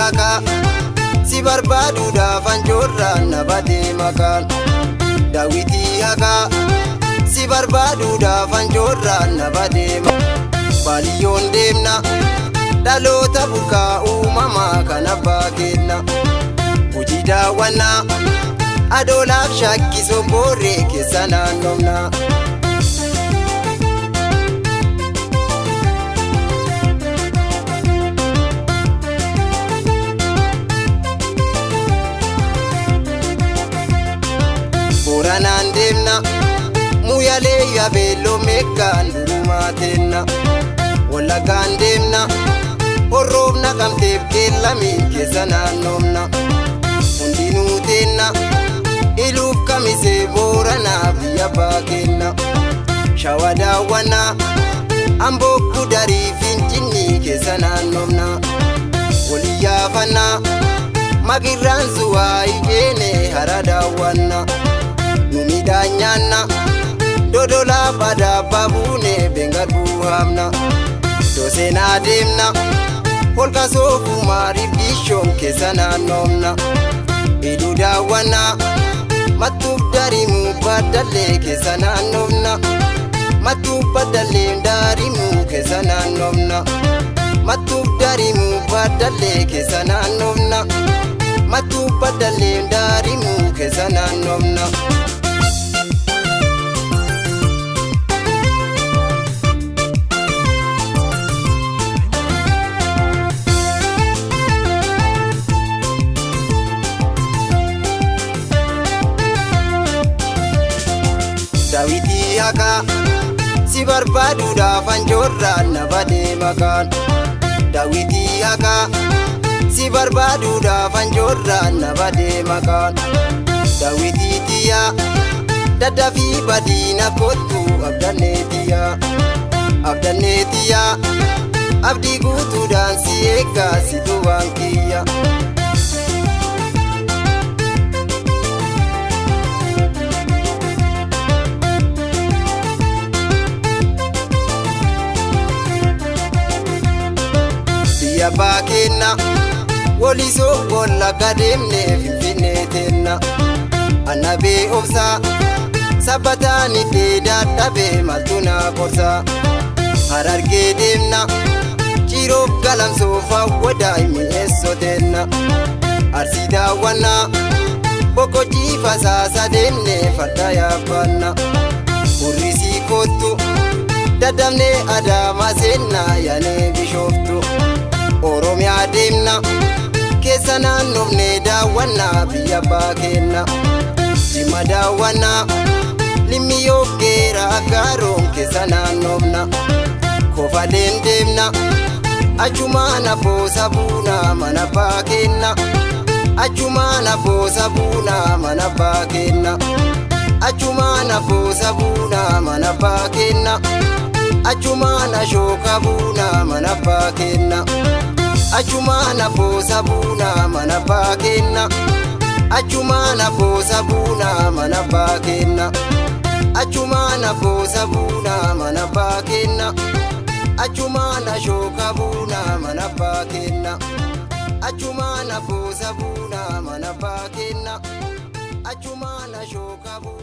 haka si barbaaduudhaaf anjoorraan na badee maqaan. Daawwitii haka si barbaaduudhaaf anjoorraan na badee maqaan. Baadiyyoon deemna dhaloota burqaa uumamaa kan abbaa kenna. Hojii daawwannaa adoolaaf shakkisoo booree keessa naannofna. Booranaan deemna Muyalee Yabeelloo Meekkaan durumaa teenna. Wallaggaan deemna Horroof Naqamteef Qeellamiin keessa naannofna. Hundinuu teenna Iluuf Kamisee Booranaa biyya abbaa kenna. Shawaa daawwannaa Amboo Gudarii Finfinnee keessa naannofna. Walii yaafannaa Magirraan Zuwaa Ijeenee hara daawwanna. Nu midhaan nyaanna dodolaa badaa babuunee benga buuhamna. Doseenaa deemna holqa soofuu maariif dishoom keessa naannofna. Biduu daawwannaa mattuuf darimuu baddallee keessa naannofna. Mattuuf baddallee darimuu keessa naannofna. Mattuuf darimuu baddallee keessa naannofna. Mattuuf baddallee darimuu keessa naannofna. Daawwitii haka si barbaaduudhaaf anjoorraan na badee maqaan. Daawwitii haka si barbaaduudhaaf anjoorraan na badee maqaan. Daawwitii tiyyaa daddafii badiina kottu abdannee tiyyaa. Abdannee tiyyaa abdii guutuudhaan si eeggaa si duwwaan kiyya. Abbaa kenna Walisoo Wallagga deemnee Finfinnee teenna. Annabee obsaa sabbataan iddee dadhabee maltu naa qorsaa. Harargee deemna Ciroof Galamsoo fawwadaa mi'eessoo teenna. Arsii daawwannaa Bokkojjii Fasaasa deemnee farda yaabbanna. Hurrisii kottu daddabnee Adaamaa seennaa yaanee Bishooftu. Oromiyaa deemna keessa naannofnee daawwannaa biyya abbaa kenna. Jimma daawwannaa Limmiyyoo Geeraa Agaaroon keessa naannofna. Kofaleen deemna achumaan Abboosa Buunaa mana abbaa kenna. Achumaan Abboosa Buunaa mana abbaa kenna. Achumaan Abboosa Buunaa mana abbaa kenna. Achumaan Ashooka Buunaa mana abbaa kenna. Achumaan Abboosa Buunaa mana abbaa kenna. Achumaan Abboosa Buunaa mana abbaa kenna. Achumaan Abboosa Buunaa mana abbaa kenna. Achumaan Ashooka Buunaa mana abbaa kenna. Achumaan Abboosa Buunaa mana abbaa kenna. Achumaan Ashooka Buunaa.